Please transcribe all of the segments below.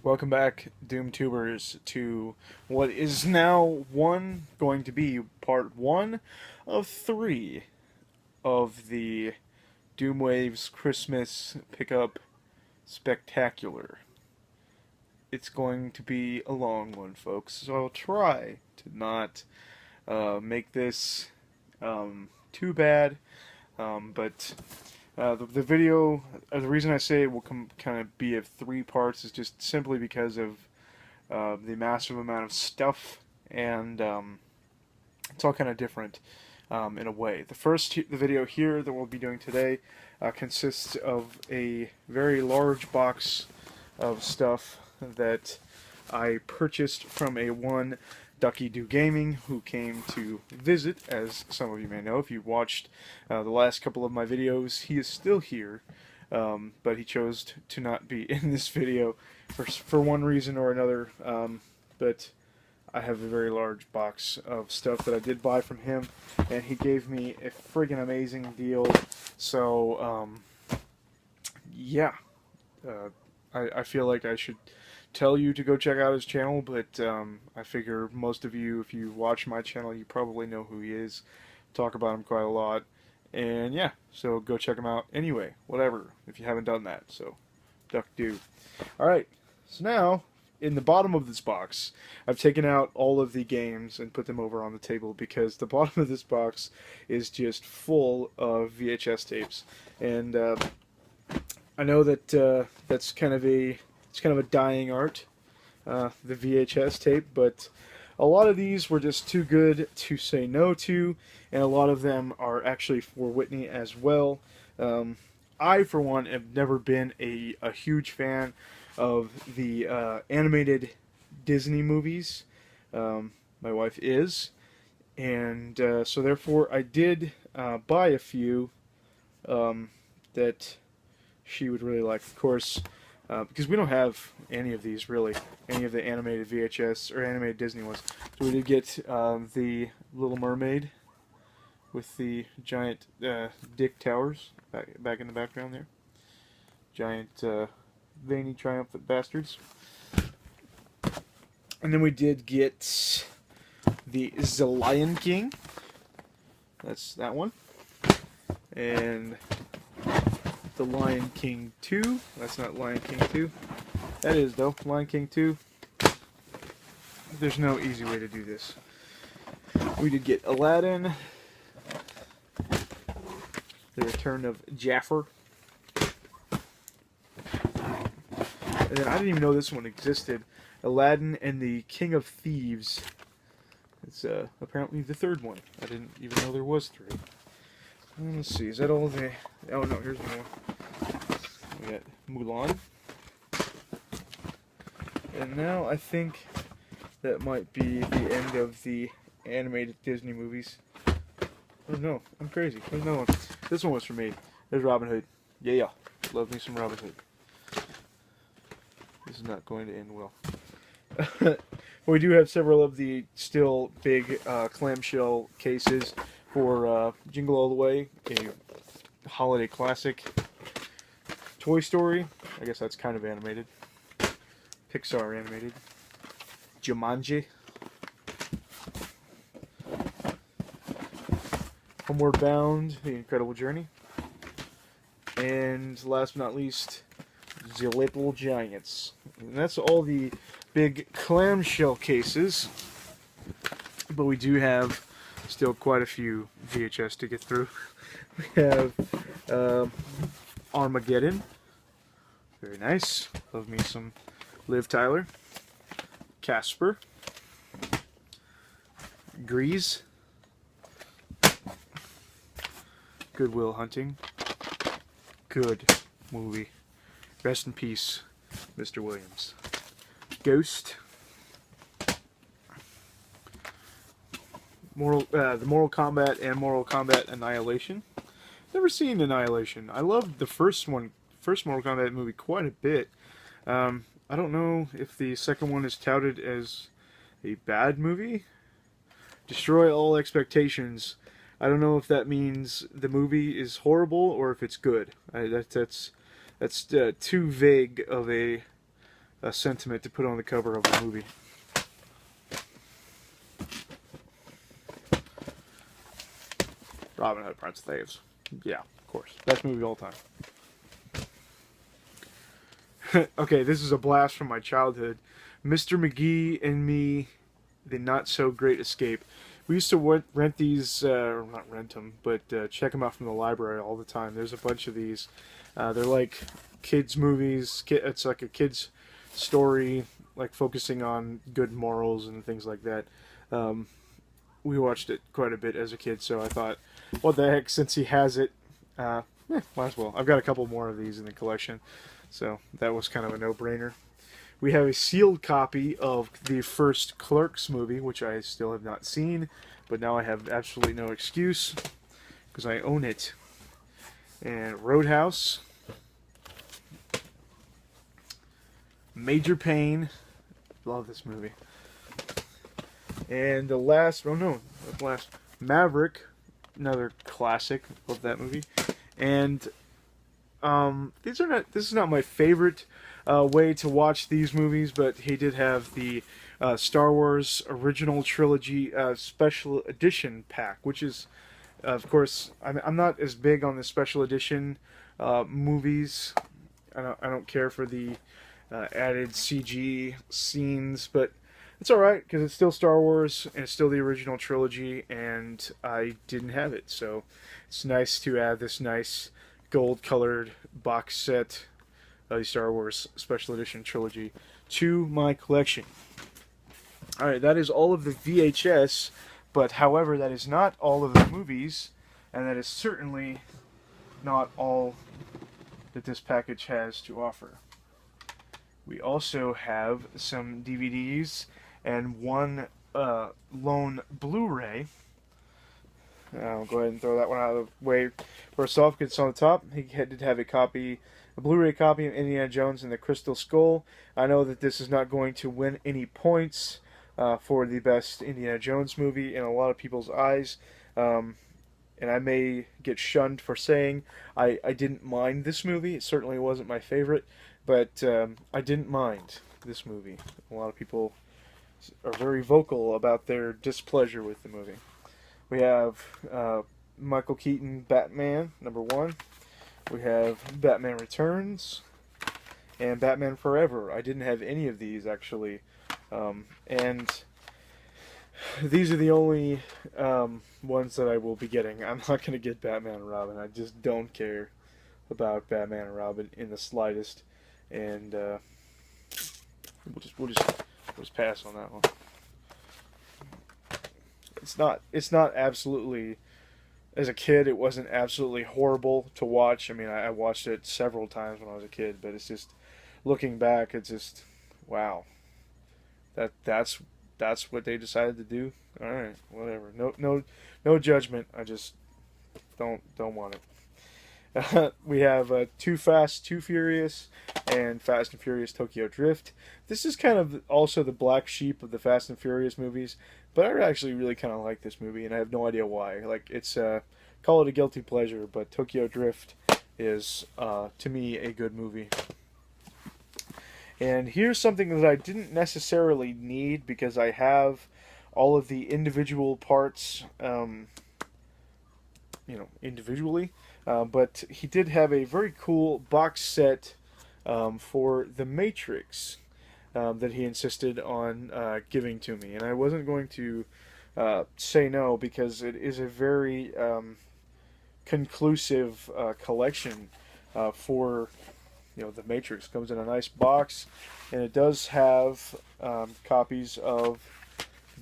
Welcome back, Doom-Tubers, to what is now going to be part one of three of the Doom Waves Christmas Pickup Spectacular. It's going to be a long one, folks, so I'll try to not make this too bad, but the video, the reason I say it will kind of be of three parts is just simply because of the massive amount of stuff, and it's all kind of different in a way. The video here that we'll be doing today consists of a very large box of stuff that I purchased from one Ducky Do-Gaming, who came to visit. As some of you may know, if you watched the last couple of my videos, he is still here, but he chose to not be in this video for one reason or another. But I have a very large box of stuff that I did buy from him, and he gave me a friggin' amazing deal. So, yeah, I feel like I should tell you to go check out his channel, but I figure most of you, if you watch my channel, you probably know who he is. Talk about him quite a lot, and yeah, so go check him out anyway, whatever, if you haven't done that. So, Duck Do. Alright, so now, in the bottom of this box, I've taken out all of the games and put them over on the table because the bottom of this box is just full of VHS tapes, and I know that that's kind of a dying art, the VHS tape, but a lot of these were just too good to say no to, and a lot of them are actually for Whitney as well. I, for one, have never been a huge fan of the animated Disney movies. My wife is, and so therefore I did buy a few that she would really like. Of course, because we don't have any of these, really, any of the animated VHS or animated Disney ones. So we did get the Little Mermaid with the giant dick towers back in the background there. Giant veiny triumphant bastards. And then we did get the Lion King. That's that one. And the Lion King 2. That's not Lion King 2. That is, though. Lion King 2. There's no easy way to do this. We did get Aladdin. The Return of Jafar. And then I didn't even know this one existed. Aladdin and the King of Thieves. It's apparently the third one. I didn't even know there was three. Let's see, is that all the... Oh no, here's more. We got Mulan. And now I think that might be the end of the animated Disney movies. Oh no, I'm crazy. There's another one. This one was for me. There's Robin Hood. Yeah. Love me some Robin Hood. This is not going to end well. We do have several of the still big clamshell cases for Jingle All the Way, a holiday classic. Toy Story, I guess that's kind of animated. Pixar animated. Jumanji. Homeward Bound, The Incredible Journey. And last but not least, The Little Giants. And that's all the big clamshell cases. But we do have still quite a few VHS to get through. We have Armageddon. Very nice. Love me some Liv Tyler. Casper. Grease. Good Will Hunting. Good movie. Rest in peace, Mr. Williams. Ghost. The Mortal Kombat and Mortal Kombat Annihilation. Never seen Annihilation. I loved the first Mortal Kombat movie quite a bit. I don't know if the second one is touted as a bad movie. Destroy all expectations. I don't know if that means the movie is horrible or if it's good. That's too vague of a sentiment to put on the cover of a movie. Robin Hood, Prince of Thieves. Yeah, of course. Best movie of all time. Okay, this is a blast from my childhood. Mr. McGee and Me, The Not So Great Escape. We used to rent these, or not rent them, but check them out from the library all the time. There's a bunch of these. They're like kids' movies. It's like a kid's story, like focusing on good morals and things like that. We watched it quite a bit as a kid, so I thought, what the heck, since he has it, might as well. I've got a couple more of these in the collection, so that was kind of a no-brainer. We have a sealed copy of the first Clerks movie, which I still have not seen, but now I have absolutely no excuse, because I own it. And Roadhouse. Major Pain. Love this movie. And the last, oh no, the last, Maverick, another classic of that movie. And this is not my favorite way to watch these movies, but he did have the Star Wars Original Trilogy Special Edition pack, which is, of course, I'm not as big on the Special Edition movies. I don't care for the added CG scenes, but it's alright, because it's still Star Wars, and it's still the original trilogy, and I didn't have it, so it's nice to add this nice gold-colored box set of the Star Wars Special Edition trilogy to my collection. Alright, that is all of the VHS, but however, that is not all of the movies, and that is certainly not all that this package has to offer. We also have some DVDs and one lone Blu-ray. I'll go ahead and throw that one out of the way. First off, because it's on the top, he did have a Blu-ray copy of Indiana Jones and the Crystal Skull. I know that this is not going to win any points for the best Indiana Jones movie in a lot of people's eyes. And I may get shunned for saying I didn't mind this movie. It certainly wasn't my favorite, but I didn't mind this movie. A lot of people are very vocal about their displeasure with the movie. We have Michael Keaton Batman, #1. We have Batman Returns and Batman Forever. I didn't have any of these, actually. And these are the only ones that I will be getting. I'm not going to get Batman and Robin. I just don't care about Batman and Robin in the slightest. And we'll just pass on that one. It's not absolutely, as a kid, it wasn't absolutely horrible to watch. I mean, I watched it several times when I was a kid, but it's just, looking back, it's just, wow. That's what they decided to do. All right, whatever. No judgment. I just don't want it. We have Too Fast, Too Furious, and Fast and Furious Tokyo Drift. This is kind of also the black sheep of the Fast and Furious movies, but I actually really kind of like this movie, and I have no idea why. Like, it's call it a guilty pleasure, but Tokyo Drift is to me a good movie. And here's something that I didn't necessarily need because I have all of the individual parts, individually. But he did have a very cool box set for The Matrix that he insisted on giving to me. And I wasn't going to say no because it is a very conclusive collection for The Matrix. It comes in a nice box, and it does have copies of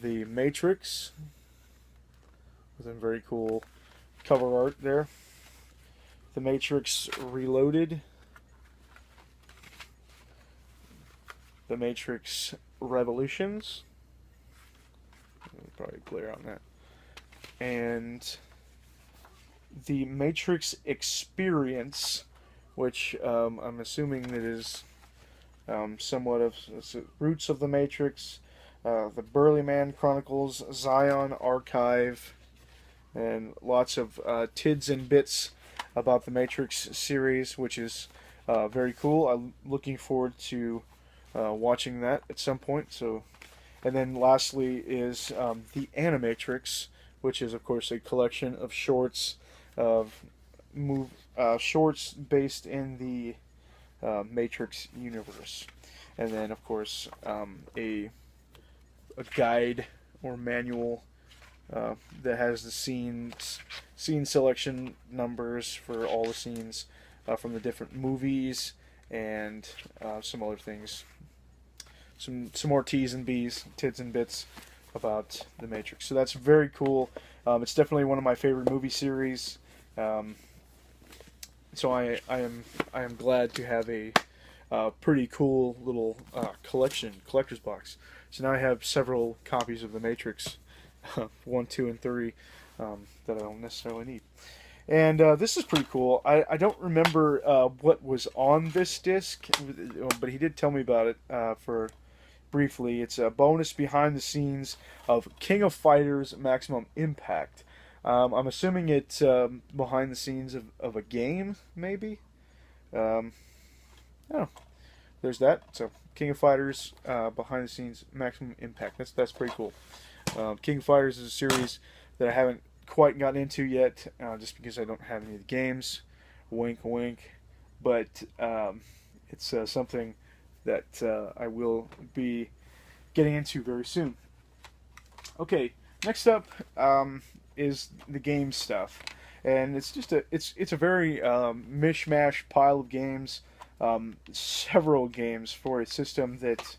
The Matrix with some very cool cover art there. The Matrix Reloaded, The Matrix Revolutions, probably clear on that, and The Matrix Experience, which I'm assuming that is somewhat of Roots of the Matrix, the Burly Man Chronicles, Zion Archive, and lots of tids and bits about the Matrix series, which is very cool. I'm looking forward to watching that at some point. So, and then lastly is the Animatrix, which is of course a collection of shorts of shorts based in the Matrix universe, and then of course a guide or manual that has the scene selection numbers for all the scenes from the different movies and some other things. Some more T's and B's, tits and bits about the Matrix. So that's very cool. It's definitely one of my favorite movie series. So I am glad to have a pretty cool little collector's box. So now I have several copies of the Matrix, 1, 2, and 3, that I don't necessarily need. And this is pretty cool. I don't remember what was on this disc, but he did tell me about it for briefly. It's a bonus behind the scenes of King of Fighters Maximum Impact. I'm assuming it's behind the scenes of a game, maybe? Oh, there's that. So, King of Fighters, behind the scenes, Maximum Impact. That's pretty cool. King of Fighters is a series that I haven't quite gotten into yet, just because I don't have any of the games. Wink, wink. But it's something that I will be getting into very soon. Okay, next up is the game stuff, and it's just it's a very mishmash pile of games. Several games for a system that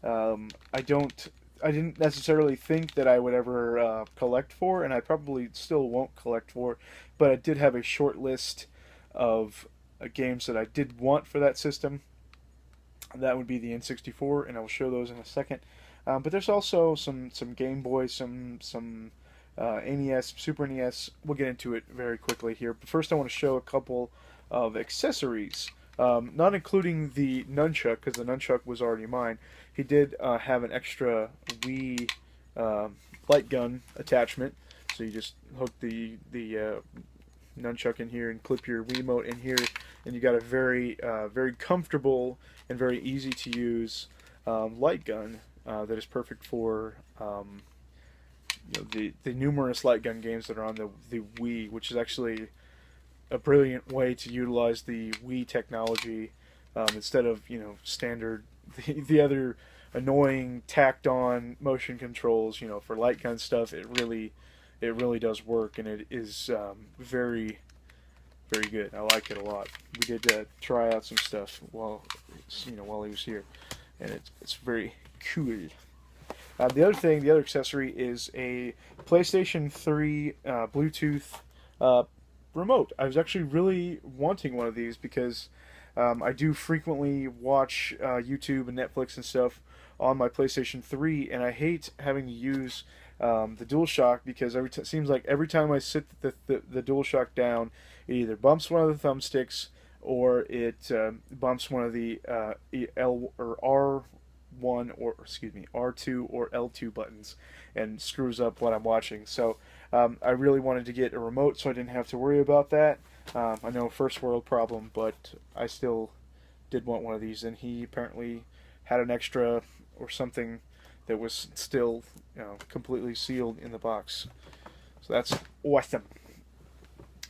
I didn't necessarily think that I would ever collect for, and I probably still won't collect for, but I did have a short list of games that I did want for that system. That would be the N64, and I will show those in a second. But there's also some Game Boy, some NES, Super NES. We'll get into it very quickly here. But first, I want to show a couple of accessories, not including the nunchuck, because the nunchuck was already mine. He did have an extra Wii light gun attachment, so you just hook the nunchuck in here and clip your Wiimote in here, and you got a very very comfortable and very easy to use light gun that is perfect for the numerous light gun games that are on the Wii, which is actually a brilliant way to utilize the Wii technology instead of standard the other annoying tacked on motion controls for light gun stuff. It really does work, and it is very very good. I like it a lot. We did try out some stuff while he was here, and it's very cool. The other accessory is a PlayStation 3 Bluetooth remote. I was actually really wanting one of these because I do frequently watch YouTube and Netflix and stuff on my PlayStation 3, and I hate having to use the DualShock because it seems like every time I sit the DualShock down, it either bumps one of the thumbsticks or it bumps one of the L or R1 or R2 or L2 buttons and screws up what I'm watching. So I really wanted to get a remote so I didn't have to worry about that. I know, first world problem, but I still did want one of these, and he apparently had an extra or something that was still completely sealed in the box. So that's awesome.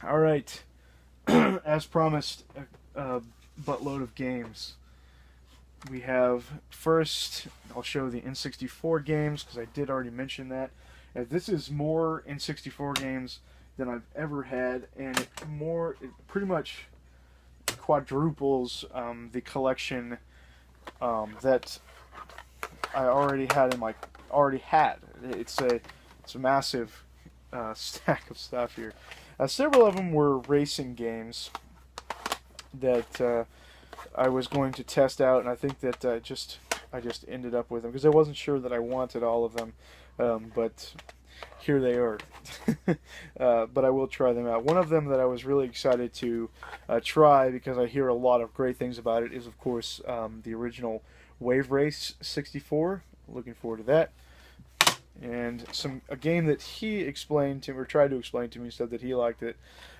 All right, as promised, a buttload of games. We have, first, I'll show the N64 games because I did already mention that. This is more N64 games than I've ever had, and it pretty much quadruples the collection that I already had. It's a massive stack of stuff here. Several of them were racing games that I was going to test out, and I think that I just ended up with them because I wasn't sure that I wanted all of them, but here they are. But I will try them out. One of them that I was really excited to try because I hear a lot of great things about it is, of course, the original Wave Race 64. Looking forward to that. And a game that he explained to me, or tried to explain to me, said that he liked it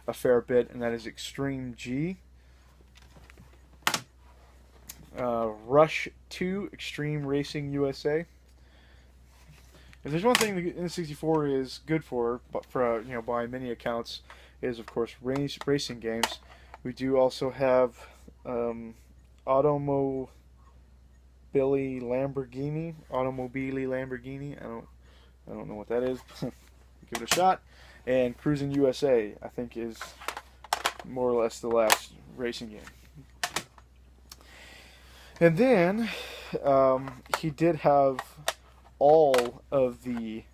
a fair bit, and that is Extreme G. Rush 2 Extreme Racing USA. If there's one thing the N64 is good for, but for by many accounts, is of course racing games. We do also have Automobili Lamborghini. I don't know what that is. Give it a shot. And Cruising USA, I think, is more or less the last racing game. And then he did have all of the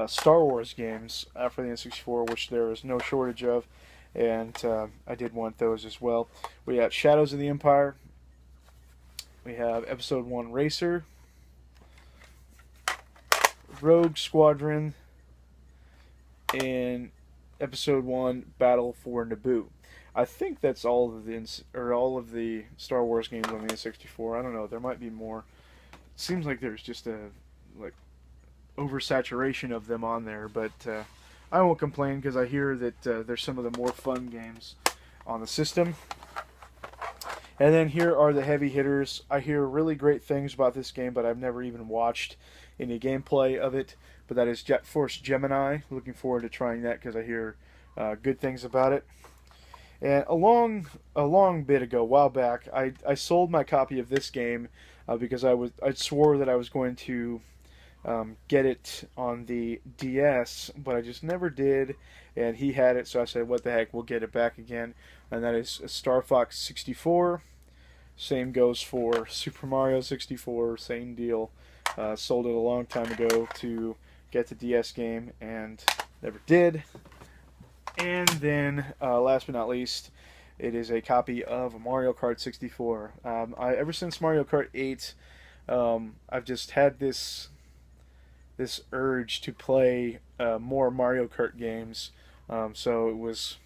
Star Wars games for the N64, which there is no shortage of, and I did want those as well. We have Shadows of the Empire. We have Episode 1 Racer, Rogue Squadron, and Episode 1 Battle for Naboo. I think that's all of the Star Wars games on the N64. I don't know. There might be more. It seems like there's just a oversaturation of them on there, but I won't complain because I hear that there's some of the more fun games on the system. And then here are the heavy hitters. I hear really great things about this game, but I've never even watched any gameplay of it. But that is Jet Force Gemini. Looking forward to trying that because I hear good things about it. And a long bit ago, a while back, I sold my copy of this game because I swore that I was going to get it on the DS, but I just never did. And he had it, so I said, "What the heck? We'll get it back again." And that is Star Fox 64. Same goes for Super Mario 64. Same deal. Sold it a long time ago to get the DS game and never did. And then, last but not least, it is a copy of Mario Kart 64. Ever since Mario Kart 8, I've just had this urge to play more Mario Kart games. So it was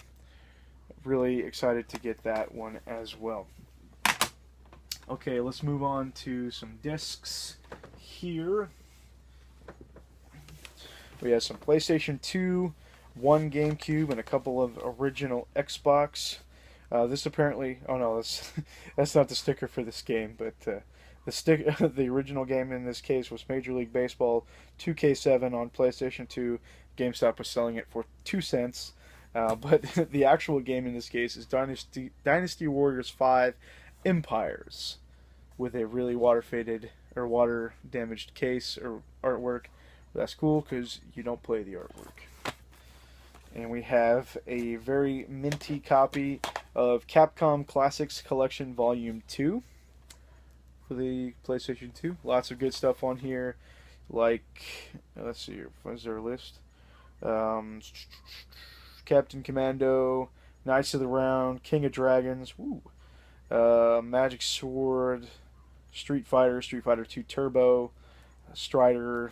really excited to get that one as well. Okay, let's move on to some discs here. We have some PlayStation 2, one GameCube, and a couple of original Xbox. This apparently, oh no, that's not the sticker for this game, but the original game in this case was Major League Baseball 2K7 on PlayStation 2. GameStop was selling it for 2 cents, but the actual game in this case is Dynasty Warriors 5 Empires, with a really water damaged case or artwork. That's cool because you don't play the artwork. And we have a very minty copy of Capcom Classics Collection Volume 2 for the PlayStation 2. Lots of good stuff on here, like, let's see here, is there a list? Captain Commando, Knights of the Round, King of Dragons, Magic Sword, Street Fighter 2 Turbo, Strider.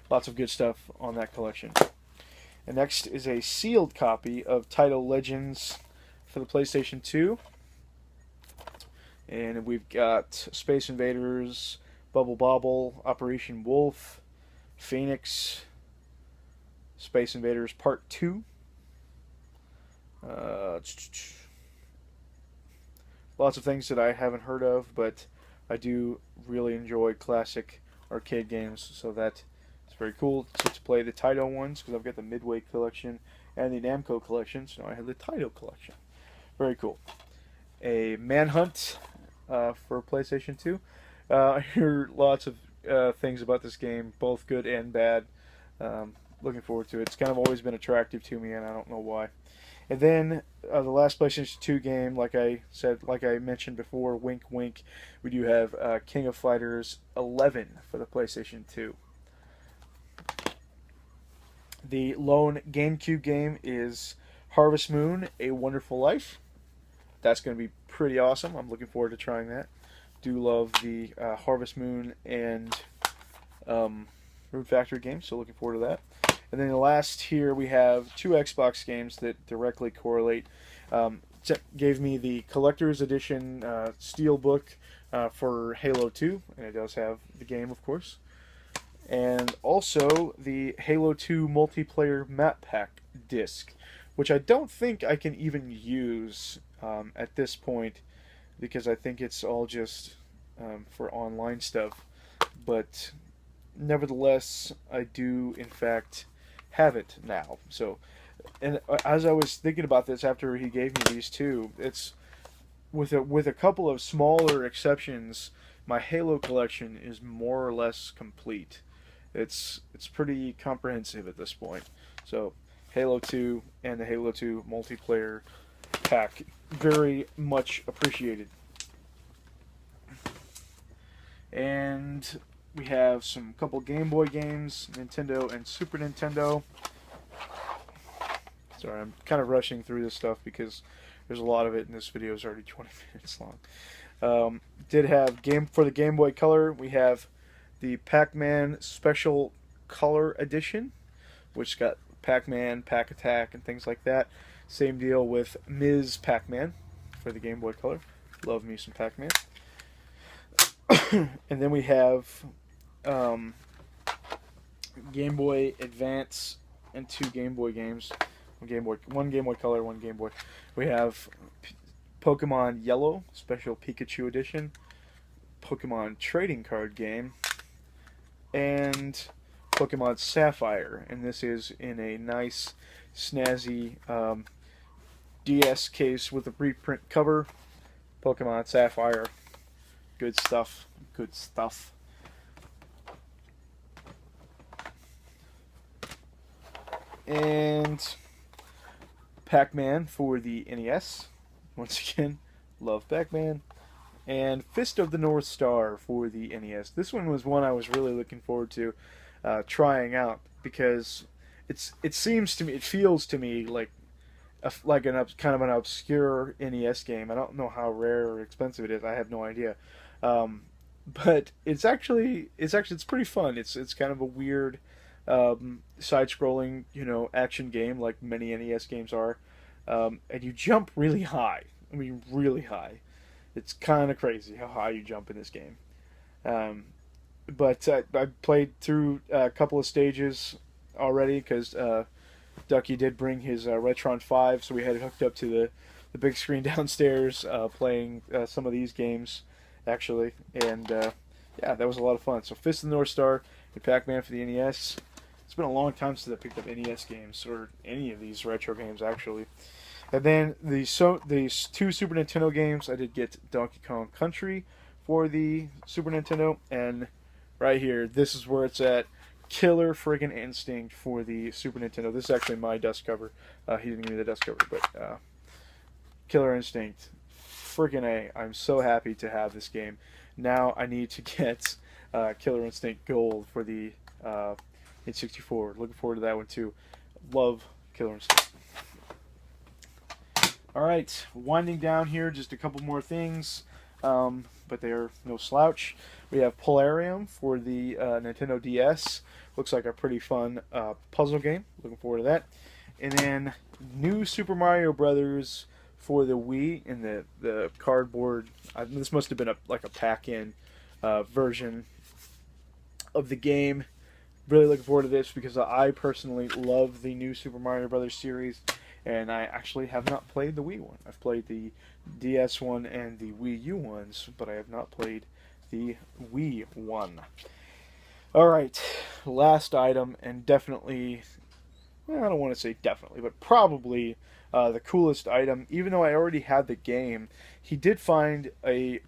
Lots of good stuff on that collection. And next is a sealed copy of Title Legends for the PlayStation 2. And we've got Space Invaders, Bubble Bobble, Operation Wolf, Phoenix, Space Invaders Part 2. Lots of things that I haven't heard of, but I do really enjoy classic arcade games, so that is very cool. To play the Taito ones, because I've got the Midway collection and the Namco collection, so I have the Taito collection. Very cool. A Manhunt for PlayStation 2. I hear lots of things about this game, both good and bad. Looking forward to it. It's kind of always been attractive to me, and I don't know why. And then the last PlayStation 2 game, like I mentioned before, wink wink, we do have King of Fighters 11 for the PlayStation 2. The lone GameCube game is Harvest Moon: A Wonderful Life. That's going to be pretty awesome. I'm looking forward to trying that. Do love the Harvest Moon and Rune Factory games, so looking forward to that. And then the last here we have 2 Xbox games that directly correlate. Gave me the Collector's Edition Steelbook for Halo 2, and it does have the game, of course. And also the Halo 2 Multiplayer Map Pack disc, which I don't think I can even use at this point because I think it's all just for online stuff. But nevertheless, I do in fact have it now. So, and as I was thinking about this after he gave me these two, it's with a couple of smaller exceptions, my Halo collection is more or less complete. It's pretty comprehensive at this point. So, Halo 2 and the Halo 2 multiplayer pack, very much appreciated. And we have some couple Game Boy games, Nintendo and Super Nintendo. Sorry, I'm kind of rushing through this stuff because there's a lot of it, and this video is already 20 minutes long. Did have for the Game Boy Color. We have the Pac-Man Special Color Edition, which got Pac-Man, Pac-Attack, and things like that. Same deal with Ms. Pac-Man for the Game Boy Color. Love me some Pac-Man. And then we have Game Boy Advance and two Game Boy games. One Game Boy Color, one Game Boy. We have Pokemon Yellow Special Pikachu Edition, Pokemon Trading Card Game, and Pokemon Sapphire. And this is in a nice, snazzy DS case with a reprint cover. Pokemon Sapphire. Good stuff. Good stuff. And Pac-Man for the NES. Once again, love Pac-Man. And Fist of the North Star for the NES. This one was one I was really looking forward to trying out because it feels to me like kind of an obscure NES game. I don't know how rare or expensive it is. I have no idea. But it's pretty fun. It's kind of a weird side-scrolling, action game like many NES games are, and you jump really high. I mean, really high. It's kind of crazy how high you jump in this game. But I played through a couple of stages already because Ducky did bring his Retron 5, so we had it hooked up to the big screen downstairs, playing some of these games actually, and yeah, that was a lot of fun. So Fist of the North Star and Pac-Man for the NES. It's been a long time since I picked up NES games or any of these retro games actually. And then these two Super Nintendo games, I did get Donkey Kong Country for the Super Nintendo, and right here, this is where it's at. Killer friggin' Instinct for the Super Nintendo. This is actually my dust cover. He didn't give me the dust cover, but Killer Instinct. Friggin' A. I'm so happy to have this game. Now I need to get Killer Instinct Gold for the N64. Looking forward to that one too. Love Killer Instinct. Alright, winding down here, just a couple more things, but they're no slouch. We have Polarium for the Nintendo DS. Looks like a pretty fun puzzle game. Looking forward to that. And then new Super Mario Brothers for the Wii in the cardboard. This must have been like a pack-in version of the game. Really looking forward to this because I personally love the new Super Mario Brothers series. And I actually have not played the Wii one. I've played the DS one and the Wii U ones, but I have not played the Wii one. Alright, last item, and definitely, well, I don't want to say definitely, but probably the coolest item. Even though I already had the game, he did find a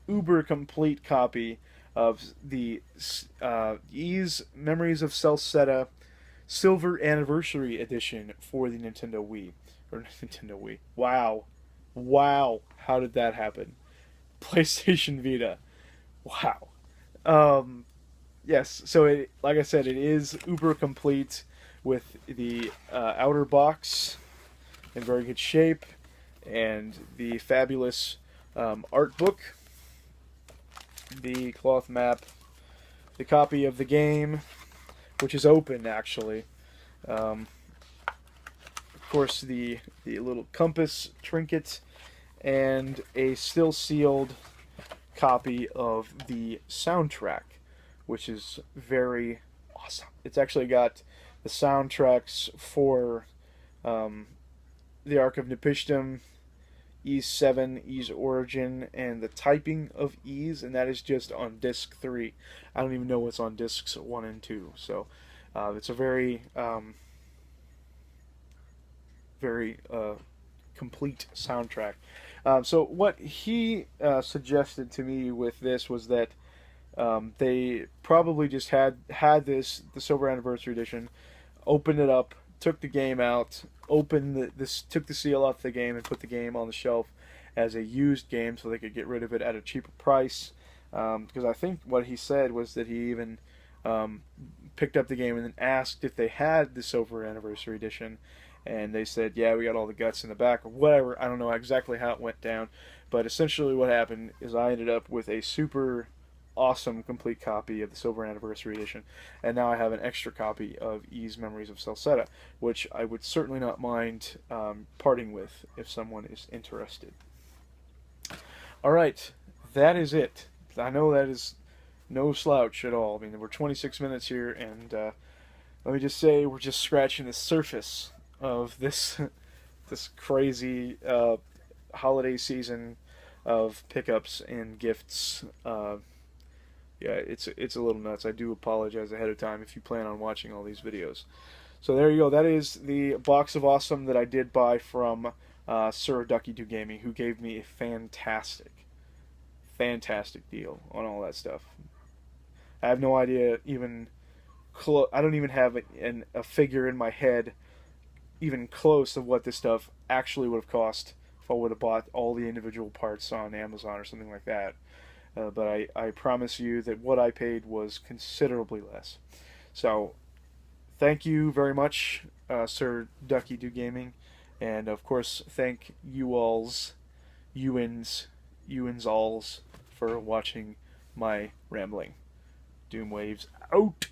uber complete copy of the Ys Memories of Celceta Silver Anniversary Edition for the Nintendo Wii. Or Nintendo Wii. Wow. Wow. How did that happen? PlayStation Vita. Wow. Yes, so like I said, it is uber complete with the outer box in very good shape and the fabulous art book, the cloth map, the copy of the game, which is open actually. Of course, the little compass trinket, and a still sealed copy of the soundtrack, which is very awesome. It's actually got the soundtracks for the Ark of Nepishtim, Ys 7, Ys Origin, and the typing of Ys, and that is just on disc 3. I don't even know what's on discs 1 and 2. So it's a very complete soundtrack. So what he suggested to me with this was that they probably just had the Silver Anniversary Edition, opened it up, took the game out, took the seal off the game, and put the game on the shelf as a used game, so they could get rid of it at a cheaper price. Because I think what he said was that he even picked up the game and then asked if they had the Silver Anniversary Edition, and they said, yeah, we got all the guts in the back or whatever. I don't know exactly how it went down, but essentially what happened is I ended up with a super awesome complete copy of the Silver Anniversary Edition, and now I have an extra copy of Ys Memories of Celceta, which I would certainly not mind parting with if someone is interested. Alright, that is it. I know that is no slouch at all. I mean, we're 26 minutes here, and let me just say we're just scratching the surface of this this crazy holiday season of pickups and gifts. Yeah, it's a little nuts. I do apologize ahead of time if you plan on watching all these videos. So there you go. That is the box of awesome that I did buy from Sir Ducky Do-Gaming, who gave me a fantastic deal on all that stuff. I have no idea even I don't even have a figure in my head even close of what this stuff actually would have cost if I would have bought all the individual parts on Amazon or something like that. But I promise you that what I paid was considerably less. So, thank you very much, Sir Ducky Do-Gaming. And, of course, thank you alls, alls, for watching my rambling. Doom Waves out!